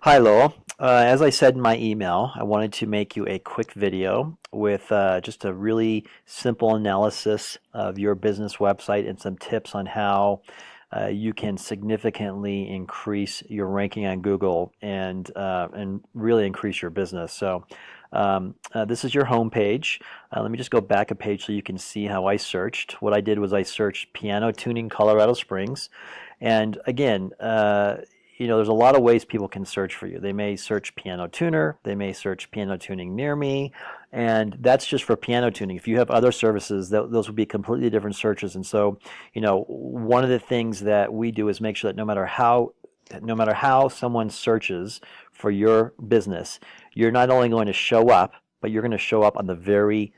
Hi, Lowell. As I said in my email, I wanted to make you a quick video with just a really simple analysis of your business website and some tips on how you can significantly increase your ranking on Google and really increase your business. This is your home page. Let me just go back a page so you can see how I searched. What I did was I searched piano tuning Colorado Springs, and again, there's a lot of ways people can search for you. They may search piano tuner, they may search piano tuning near me, and that's just for piano tuning. If you have other services, those would be completely different searches. And so, one of the things that we do is make sure that no matter how someone searches for your business, you're not only going to show up, but you're going to show up on the very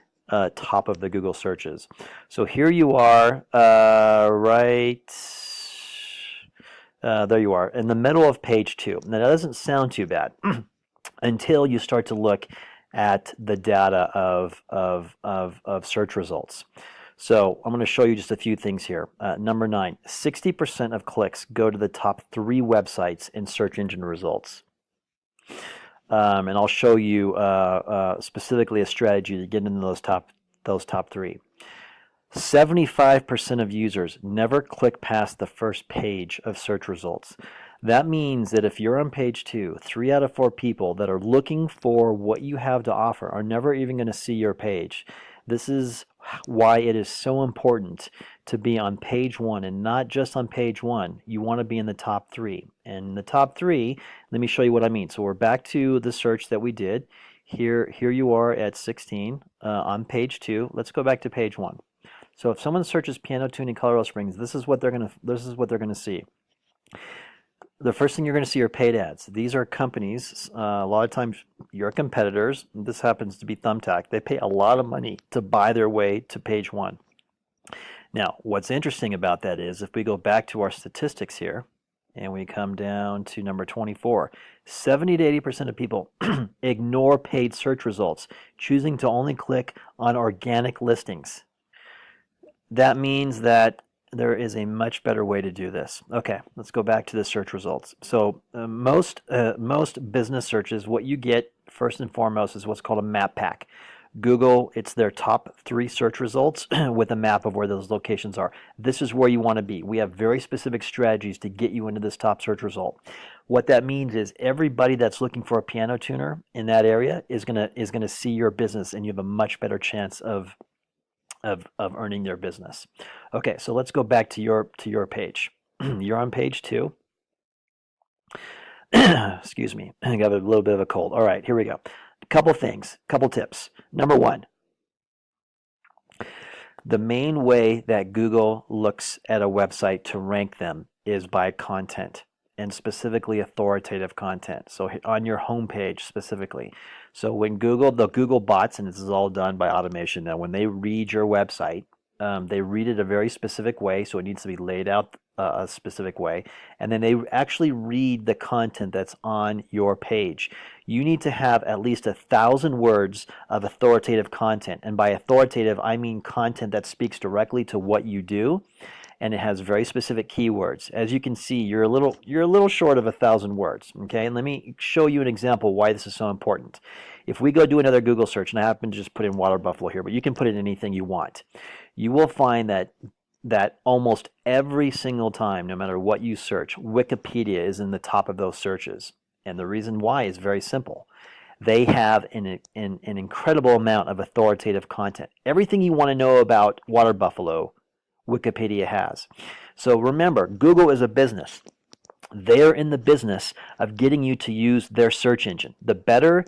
top of the Google searches. So here you are, right. There you are, in the middle of page 2. Now, that doesn't sound too bad until you start to look at the data of search results. So I'm going to show you just a few things here. Number 9, 60% of clicks go to the top 3 websites in search engine results. And I'll show you specifically a strategy to get into those top 3. 75% of users never click past the first page of search results. That means that if you're on page 2, 3 out of 4 people that are looking for what you have to offer are never even going to see your page. This is why it is so important to be on page 1, and not just on page 1. You want to be in the top 3. And the top 3, let me show you what I mean. So we're back to the search that we did. Here you are at 16 on page 2. Let's go back to page 1. So if someone searches piano tuning Colorado Springs, this is what they're going to see. The first thing you're going to see are paid ads. These are companies, a lot of times your competitors. This happens to be Thumbtack. They pay a lot of money to buy their way to page 1. Now, what's interesting about that is if we go back to our statistics here and we come down to number 24, 70 to 80% of people ignore paid search results, choosing to only click on organic listings. That means that there is a much better way to do this. Okay, let's go back to the search results. So most business searches, what you get first and foremost is what's called a map pack. Google, it's their top 3 search results with a map of where those locations are. This is where you want to be. We have very specific strategies to get you into this top search result. What that means is everybody that's looking for a piano tuner in that area is gonna see your business, and you have a much better chance of earning their business. Okay, so let's go back to your page. You're on page 2. Excuse me, I got a little bit of a cold. All right, here we go. A couple things, couple tips. Number 1, the main way that Google looks at a website to rank them is by content, and specifically authoritative content. So on your home page specifically. So when the Google bots, and this is all done by automation now, when they read your website, they read it a very specific way, so it needs to be laid out a specific way, and then they actually read the content that's on your page. You need to have at least 1,000 words of authoritative content, and by authoritative, I mean content that speaks directly to what you do, and it has very specific keywords. As you can see, you're a little short of 1,000 words. Okay, and let me show you an example why this is so important. If we go do another Google search, and I happen to just put in water buffalo here, but you can put in anything you want, you will find that almost every single time, no matter what you search, Wikipedia is in the top of those searches. And the reason why is very simple. They have an incredible amount of authoritative content. Everything you want to know about water buffalo, Wikipedia has. So remember, Google is a business. They're in the business of getting you to use their search engine. The better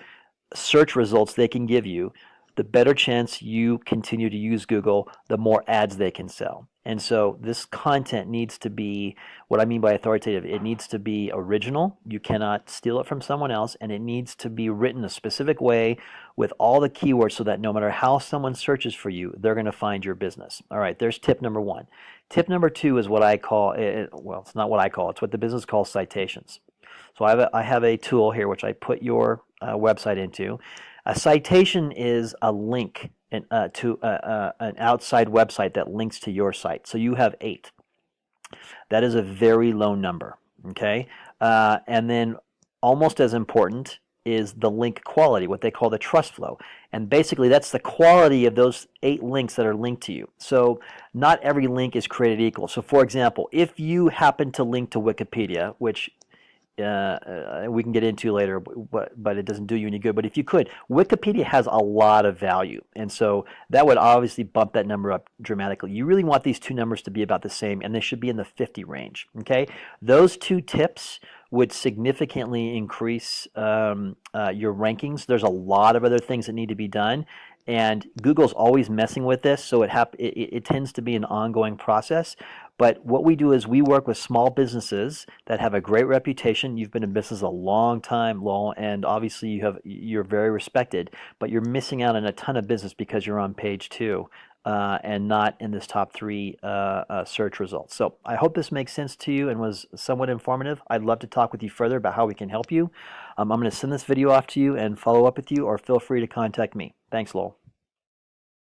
search results they can give you, the better chance you continue to use Google, the more ads they can sell. And so this content needs to be, what I mean by authoritative, it needs to be original. You cannot steal it from someone else, and it needs to be written a specific way with all the keywords so that no matter how someone searches for you, they're going to find your business. All right, there's tip number 1. Tip number 2 is what I call, well, it's not what I call, it's what the business calls citations. So I have a tool here which I put your website into. A citation is a link to an outside website that links to your site. So you have 8. That is a very low number. Okay, and then almost as important is the link quality, what they call the trust flow. And basically, that's the quality of those 8 links that are linked to you. So not every link is created equal. So for example, if you happen to link to Wikipedia, which we can get into later, but it doesn't do you any good. But if you could, Wikipedia has a lot of value, and so that would obviously bump that number up dramatically. You really want these two numbers to be about the same, and they should be in the 50 range. Okay, those 2 tips would significantly increase your rankings. There's a lot of other things that need to be done, and Google's always messing with this, so it tends to be an ongoing process. But what we do is we work with small businesses that have a great reputation. You've been in business a long time, Lowell, and obviously you're very respected, but you're missing out on a ton of business because you're on page 2 and not in this top 3 search results. So I hope this makes sense to you and was somewhat informative. I'd love to talk with you further about how we can help you. I'm going to send this video off to you and follow up with you, or feel free to contact me. Thanks, Lowell.